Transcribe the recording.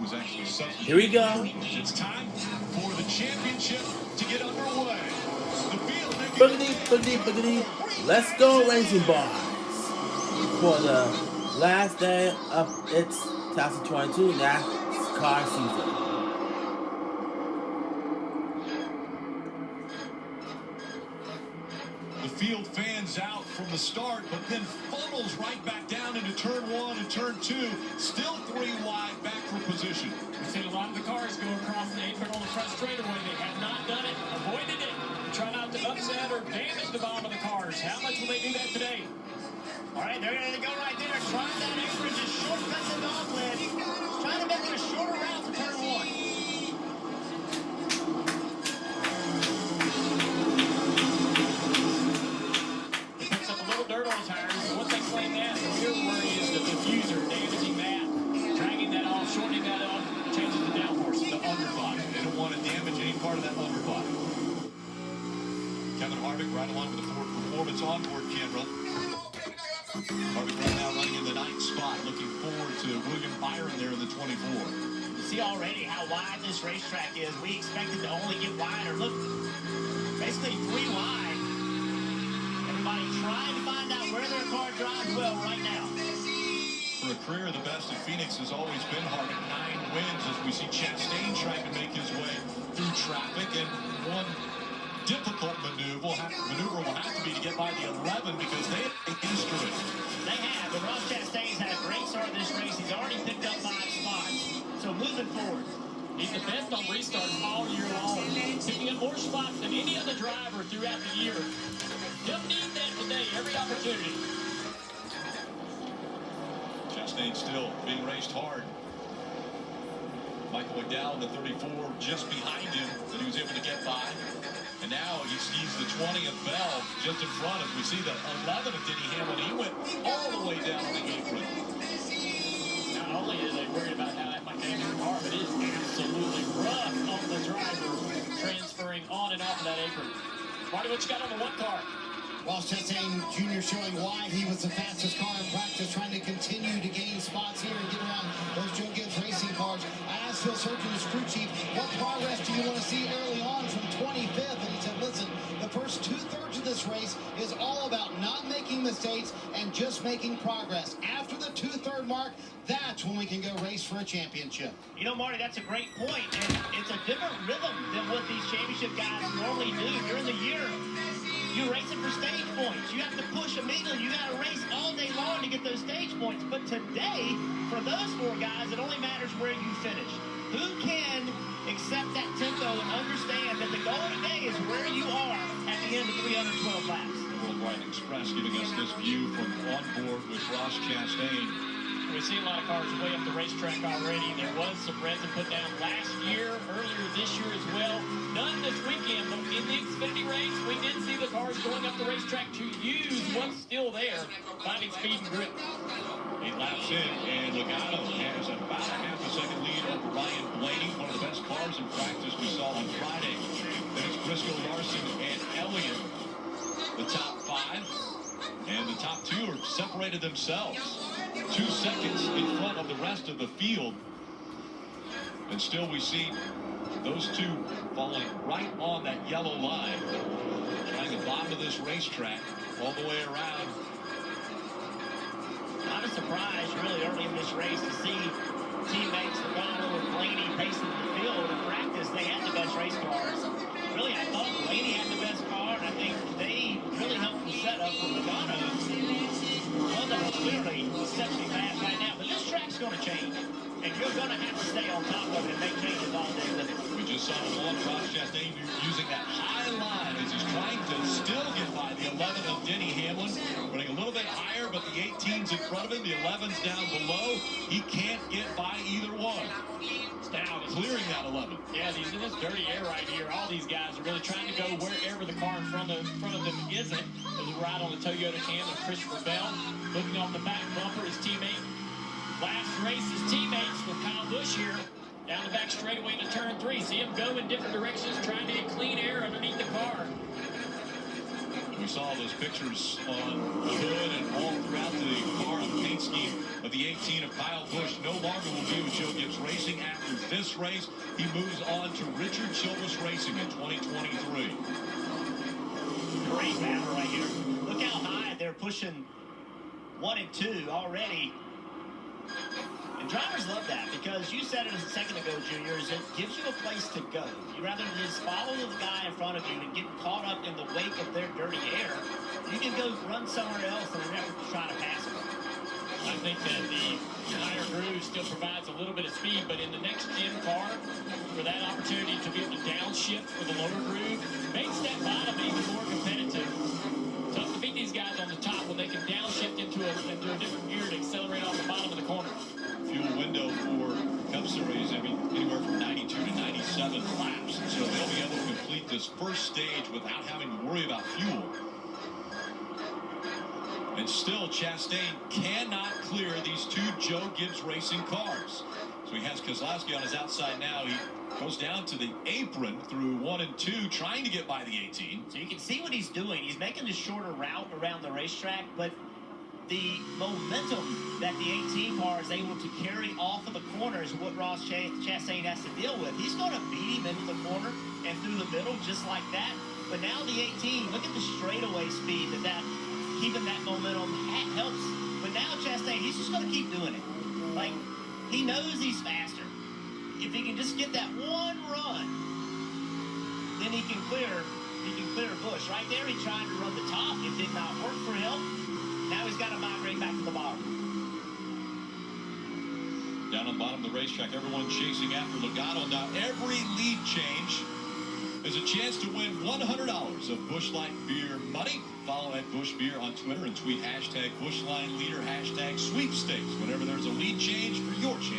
was actually substituted. Here we go. It's time for the championship to get underway. The field Boogity, boogity, boogity. Let's go, Racing Boys. For the last day of its 2022 NASCAR season. The field fans out from the start, but then funnels right back down into turn one and turn two. Still 3 wide, back for position. We've seen a lot of the cars go across the apron on the front straightaway. They have not done it, avoided it. Try not to upset or damage the bottom of the cars. How much will they do that today? All right, they're going to go right there. Trying that apron, just shortcuts it off with. Trying to make it a shorter route to turn one. It picks up a little dirt on the tires. Once they claim that, the real worry is the diffuser damaging that, dragging that off, shortening that up, changes the downforce, the underbody. They don't want to damage any part of that underbody. Kevin Harvick right along with the Ford Performance onboard camera. Harvick right now running in the 9th spot, looking forward to William Byron there in the 24. You see already how wide this racetrack is. We expected to only get wider. Look, basically 3 wide. Everybody trying to find out where their car drives well right now. For a career, the best in Phoenix has always been Harvick. 9 wins as we see Chastain trying to make his way through traffic, and one difficult maneuver will have to be to get by the 11 because they have an instrument. They have, but Ross Chastain's had a great start this race. He's already picked up 5 spots. So moving forward, He's the best on restarts all year long, picking up more spots than any other driver throughout the year. He'll need that today, every opportunity. Chastain still being raced hard. Michael McDowell in the 34 just behind him that he was able to get by. And now he sees the 20 of Bell just in front of him. We see the 11 of Denny Hamlin. He went all the way down the apron. Not only are they worried about how that might damage the car, but it is absolutely rough on the driver transferring on and off of that apron. Marty, what you got on the 1 car? Ross Chastain Jr. showing why he was the fastest car in practice, trying to continue to gain spots here and get around those Joe Gibbs racing cars. I asked Phil Surgeon, his crew chief, what progress do you want to see early on from 25th? And he said, listen, the first 2/3 of this race is all about not making mistakes and just making progress. After the 2/3 mark, that's when we can go race for a championship. you know, Marty, that's a great point, and it's a different rhythm than what these championship guys normally do. During the year, you're racing for stage points. You have to push immediately. You got to race all day long to get those stage points. But today, for those 4 guys, it only matters where you finish. Who can accept that tempo and understand that the goal today is where you are at the end of 312 laps? Worldwide Express giving us this view from on board with Ross Chastain. We've seen a lot of cars way up the racetrack already. There was some resin put down last year, earlier this year as well. None this weekend, but in the Xfinity race, we did see the cars going up the racetrack to use what's still there, finding speed and grip. 8 laps in, and Logano has about a half a second lead over Ryan Blaney, one of the best cars in practice we saw on Friday. Then it's Briscoe, Larson, and Elliott, the top 5. And the top 2 are separated themselves. 2 seconds in front of the rest of the field. And still we see those 2 falling right on that yellow line. Trying the bottom of this racetrack all the way around. I was surprised really early in this race to see teammates Logano and Blaney pacing the field. In practice, they had the best race cars. Really, I thought Blaney had the best car, and I think they really helped the setup for Logano. Well, that was clearly exceptionally fast right now, but this track's going to change, and you're going to have to stay on top of it and make changes all day with it. We just saw Ross Chastain using that high line as he's trying to still get by the 11 of Denny Hamlin, running a little bit higher, but the 18's in front of him, the 11's down below. He can't get by either one. It's down. It's Clearing that 11. Yeah, these in this dirty air right here. All these guys are really trying to go wherever the car in front of them isn't. There's a ride on the Toyota Cam of Christopher Bell. Looking off the back bumper, his teammate. Last race, his teammates with Kyle Busch here. Down the back straightaway into turn 3. See him go in different directions, trying to get clean air underneath the car. We saw those pictures on the hood and all throughout the car on the paint scheme. of the 18 of Kyle Busch no longer will be with Joe Gibbs Racing after this race. He moves on to Richard Childress Racing in 2023. Great battle right here. Look how high they're pushing 1 and 2 already. And drivers love that because you said it a second ago, Juniors, it gives you a place to go. You rather than just follow the guy in front of you and get caught up in the wake of their dirty air, you can go run somewhere else and never try to pass them. I think that the higher groove still provides a little bit of speed, but in the next gen car, for that opportunity to be able to downshift for the lower groove, makes that bottom even more competitive. Tough to beat these guys on the top when they can downshift into a different gear to accelerate off the bottom of the corner. Fuel window for Cup Series, anywhere from 92 to 97 laps. So they'll be able to complete this first stage without having to worry about fuel. And still, Chastain cannot clear these two Joe Gibbs Racing cars. So he has Keselowski on his outside now. He goes down to the apron through 1 and 2, trying to get by the 18. So you can see what he's doing. He's making the shorter route around the racetrack, but the momentum that the 18 car is able to carry off of the corner is what Ross Chastain has to deal with. He's going to beat him into the corner and through the middle just like that. But now the 18, look at the straightaway speed that keeping that momentum helps. But now Chastain, he's just going to keep doing it. Like, he knows he's faster. If he can just get that one run, then he can clear Busch. Right there, he tried to run the top. It did not work for him. Now he's got to migrate back to the bottom. Down on the bottom of the racetrack, everyone chasing after Logano. Now every lead change is a chance to win $100 of Busch Light Beer money. Follow at Busch Beer on Twitter and tweet hashtag Busch Line Leader, hashtag sweepstakes whenever there's a lead change for your chance